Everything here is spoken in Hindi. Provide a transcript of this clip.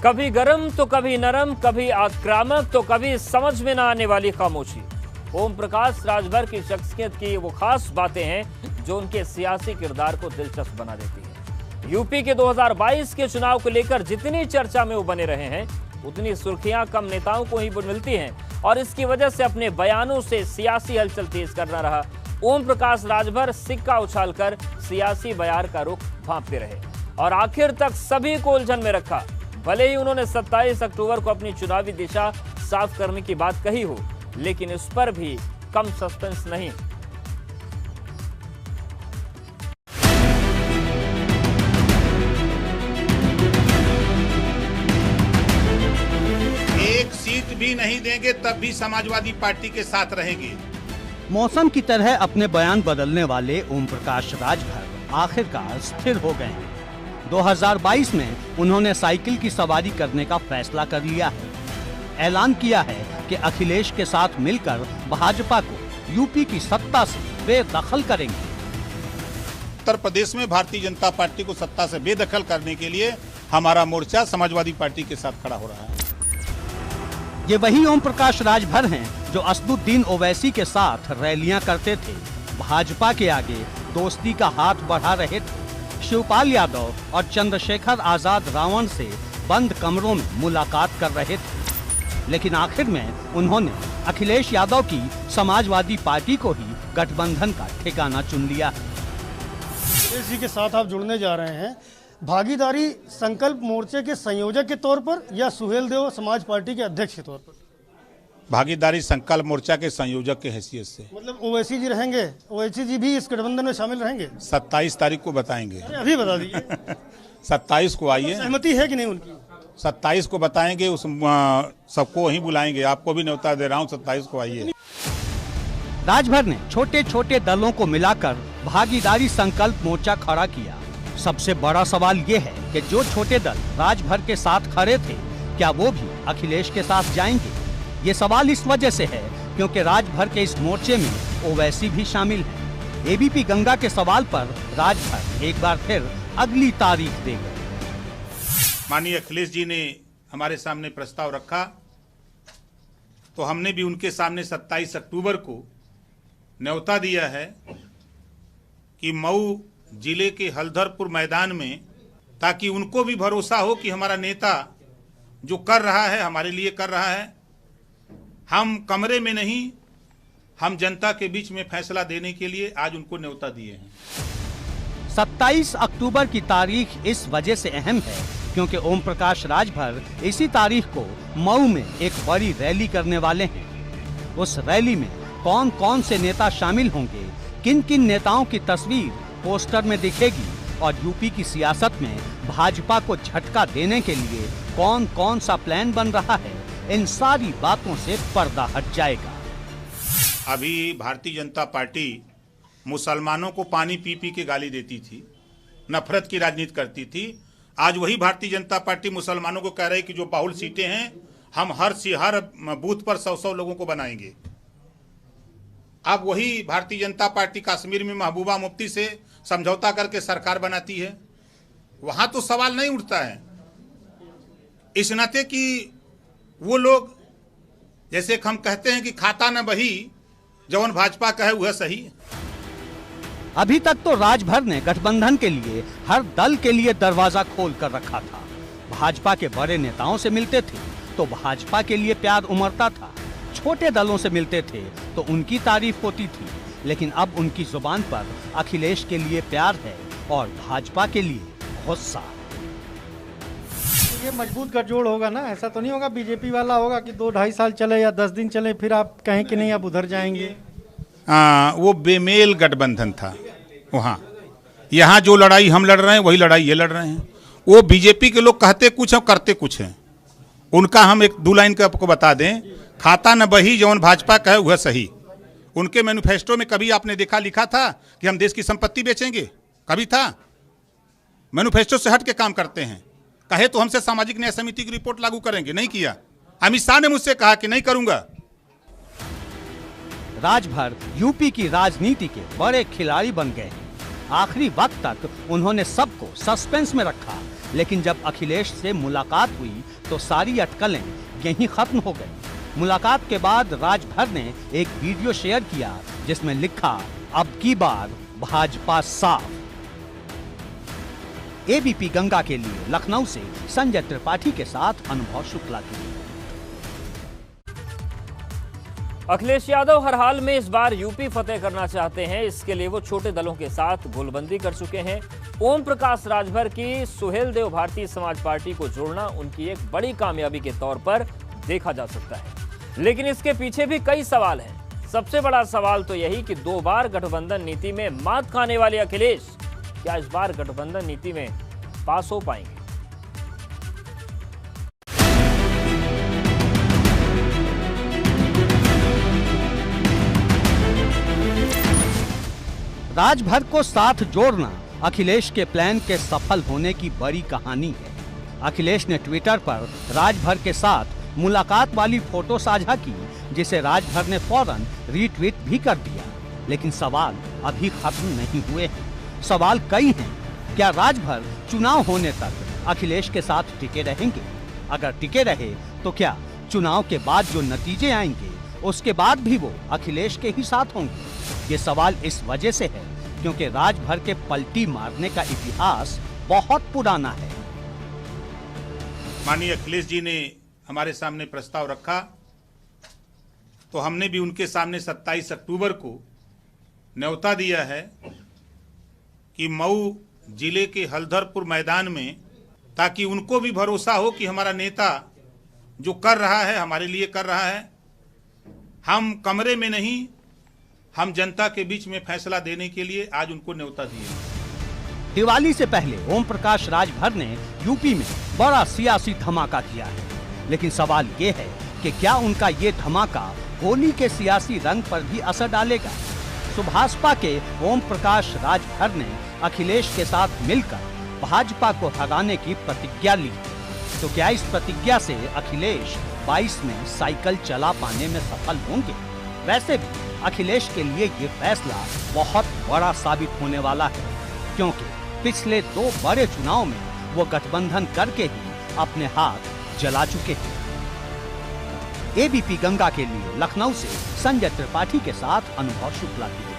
कभी गरम तो कभी नरम, कभी आक्रामक तो कभी समझ में न आने वाली खामोशी। ओम प्रकाश राजभर की शख्सियत की वो खास बातें हैं जो उनके सियासी किरदार को दिलचस्प बना देती है। यूपी के 2022 के चुनाव को लेकर जितनी चर्चा में वो बने रहे हैं, उतनी सुर्खियां कम नेताओं को ही मिलती हैं और इसकी वजह से अपने बयानों से सियासी हलचल तेज करना रहा ओम प्रकाश राजभर सिक्का उछालकर सियासी बयार का रुख भांपते रहे और आखिर तक सभी को उलझन में रखा। भले ही उन्होंने 27 अक्टूबर को अपनी चुनावी दिशा साफ करने की बात कही हो, लेकिन इस पर भी कम सस्पेंस नहीं। एक सीट भी नहीं देंगे तब भी समाजवादी पार्टी के साथ रहेंगे। मौसम की तरह अपने बयान बदलने वाले ओम प्रकाश राजभर आखिरकार स्थिर हो गए हैं। 2022 में उन्होंने साइकिल की सवारी करने का फैसला कर लिया है। ऐलान किया है कि अखिलेश के साथ मिलकर भाजपा को यूपी की सत्ता से बेदखल करेंगे। उत्तर प्रदेश में भारतीय जनता पार्टी को सत्ता से बेदखल करने के लिए हमारा मोर्चा समाजवादी पार्टी के साथ खड़ा हो रहा है। ये वही ओम प्रकाश राजभर हैं जो असदुद्दीन ओवैसी के साथ रैलियां करते थे, भाजपा के आगे दोस्ती का हाथ बढ़ा रहे थे, शिवपाल यादव और चंद्रशेखर आजाद रावण से बंद कमरों में मुलाकात कर रहे थे। लेकिन आखिर में उन्होंने अखिलेश यादव की समाजवादी पार्टी को ही गठबंधन का ठिकाना चुन लिया। इसी के साथ आप जुड़ने जा रहे हैं भागीदारी संकल्प मोर्चे के संयोजक के तौर पर या सुहेलदेव समाज पार्टी के अध्यक्ष के तौर पर? भागीदारी संकल्प मोर्चा के संयोजक के हैसियत से। मतलब ओवैसी जी रहेंगे, ओवैसी जी भी इस गठबंधन में शामिल रहेंगे? 27 तारीख को बताएंगे। अभी बता दीजिए। 27 को आइए। सहमति है कि नहीं उनकी? 27 को बताएंगे, उस सबको वहीं बुलाएंगे। आपको भी न्योता दे रहा हूँ, 27 को आइए। राजभर ने छोटे छोटे दलों को मिलाकर भागीदारी संकल्प मोर्चा खड़ा किया। सबसे बड़ा सवाल ये है कि जो छोटे दल राजभर के साथ खड़े थे, क्या वो भी अखिलेश के साथ जाएंगे? ये सवाल इस वजह से है क्योंकि राजभर के इस मोर्चे में ओवैसी भी शामिल है। एबीपी गंगा के सवाल पर राजभर एक बार फिर अगली तारीख दे गए। माननीय अखिलेश जी ने हमारे सामने प्रस्ताव रखा तो हमने भी उनके सामने 27 अक्टूबर को न्योता दिया है कि मऊ जिले के हल्दरपुर मैदान में, ताकि उनको भी भरोसा हो कि हमारा नेता जो कर रहा है हमारे लिए कर रहा है। हम कमरे में नहीं, हम जनता के बीच में फैसला देने के लिए आज उनको न्योता दिए हैं। 27 अक्टूबर की तारीख इस वजह से अहम है क्योंकि ओम प्रकाश राजभर इसी तारीख को मऊ में एक बड़ी रैली करने वाले हैं। उस रैली में कौन कौन से नेता शामिल होंगे, किन किन नेताओं की तस्वीर पोस्टर में दिखेगी और यूपी की सियासत में भाजपा को झटका देने के लिए कौन कौन सा प्लान बन रहा है, इन सारी बातों से पर्दा हट जाएगा। अभी भारतीय जनता पार्टी मुसलमानों को पानी पी पी के गाली देती थी, नफरत की राजनीति करती थी। आज वही भारतीय जनता पार्टी मुसलमानों को कह रही कि जो बाहुल सीटें हैं हम हर बूथ पर 100-100 लोगों को बनाएंगे। अब वही भारतीय जनता पार्टी कश्मीर में महबूबा मुफ्ती से समझौता करके सरकार बनाती है। वहां तो सवाल नहीं उठता है इस नाते कि वो लोग, जैसे हम कहते हैं कि खाता न बही जवन भाजपा कहे वह सही। अभी तक तो राजभर ने गठबंधन के लिए हर दल के लिए दरवाजा खोल कर रखा था। भाजपा के बड़े नेताओं से मिलते थे तो भाजपा के लिए प्यार उमड़ता था, छोटे दलों से मिलते थे तो उनकी तारीफ होती थी। लेकिन अब उनकी जुबान पर अखिलेश के लिए प्यार है और भाजपा के लिए गुस्सा। ये मजबूत गठजोड़ होगा ना, ऐसा तो नहीं होगा बीजेपी वाला होगा कि 2-2.5 साल चले या 10 दिन चले फिर आप कहें कि नहीं आप उधर जाएंगे। वो बेमेल गठबंधन था। वहाँ यहाँ जो लड़ाई हम लड़ रहे हैं वही लड़ाई ये लड़ रहे हैं। वो बीजेपी के लोग कहते कुछ और करते कुछ हैं। उनका हम एक 2 लाइन का आपको बता दें, खाता न बही जवन भाजपा कहे वह सही। उनके मैनिफेस्टो में कभी आपने देखा लिखा था कि हम देश की संपत्ति बेचेंगे? कभी था? मैनिफेस्टो से हट के काम करते हैं। कहे तो हमसे सामाजिक न्याय समिति की रिपोर्ट लागू करेंगे, नहीं किया। अमित शाह ने मुझसे कहा कि नहीं करूंगा। राजभर यूपी की राजनीति के बड़े खिलाड़ी बन गए हैं। आखिरी वक्त तक उन्होंने सबको सस्पेंस में रखा लेकिन जब अखिलेश से मुलाकात हुई तो सारी अटकलें यहीं खत्म हो गई। मुलाकात के बाद राजभर ने एक वीडियो शेयर किया जिसमें लिखा, अब की बार भाजपा साफ। एबीपी गंगा के लिए लखनऊ से संजय त्रिपाठी के साथ अनुभव शुक्ला की। अखिलेश यादव हर हाल में इस बार यूपी फतेह करना चाहते हैं। इसके लिए वो छोटे दलों के साथ गोलबंदी कर चुके हैं। ओम प्रकाश राजभर की सुहेलदेव भारतीय समाज पार्टी को जोड़ना उनकी एक बड़ी कामयाबी के तौर पर देखा जा सकता है, लेकिन इसके पीछे भी कई सवाल हैं। सबसे बड़ा सवाल तो यही कि 2 बार गठबंधन नीति में मात खाने वाले अखिलेश क्या इस बार गठबंधन नीति में पास हो पाएंगे। राजभर को साथ जोड़ना अखिलेश के प्लान के सफल होने की बड़ी कहानी है। अखिलेश ने ट्विटर पर राजभर के साथ मुलाकात वाली फोटो साझा की, जिसे राजभर ने फौरन रीट्वीट भी कर दिया। लेकिन सवाल अभी खत्म नहीं हुए हैं। सवाल कई हैं। क्या राजभर चुनाव होने तक अखिलेश के साथ टिके रहेंगे? अगर टिके रहे तो क्या चुनाव के बाद जो नतीजे आएंगे उसके बाद भी वो अखिलेश के ही साथ होंगे? ये सवाल इस वजह से है क्योंकि राजभर के पलटी मारने का इतिहास बहुत पुराना है। माननीय अखिलेश जी ने हमारे सामने प्रस्ताव रखा तो हमने भी उनके सामने 27 अक्टूबर को न्योता दिया है कि मऊ जिले के हल्दरपुर मैदान में, ताकि उनको भी भरोसा हो कि हमारा नेता जो कर रहा है हमारे लिए कर रहा है। हम कमरे में नहीं, हम जनता के बीच में फैसला देने के लिए आज उनको न्योता दिए। दिवाली से पहले ओम प्रकाश राजभर ने यूपी में बड़ा सियासी धमाका किया है, लेकिन सवाल ये है कि क्या उनका ये धमाका होली के सियासी रंग पर भी असर डालेगा? सुभाषपा के ओम प्रकाश राजभर ने अखिलेश के साथ मिलकर भाजपा को हराने की प्रतिज्ञा ली, तो क्या इस प्रतिज्ञा से अखिलेश 22 में साइकिल चला पाने में सफल होंगे? वैसे भी अखिलेश के लिए ये फैसला बहुत बड़ा साबित होने वाला है, क्योंकि पिछले 2 बड़े चुनाव में वो गठबंधन करके ही अपने हाथ जला चुके हैं। एबीपी गंगा के लिए लखनऊ से संजय त्रिपाठी के साथ अनुभव शुक्ला की।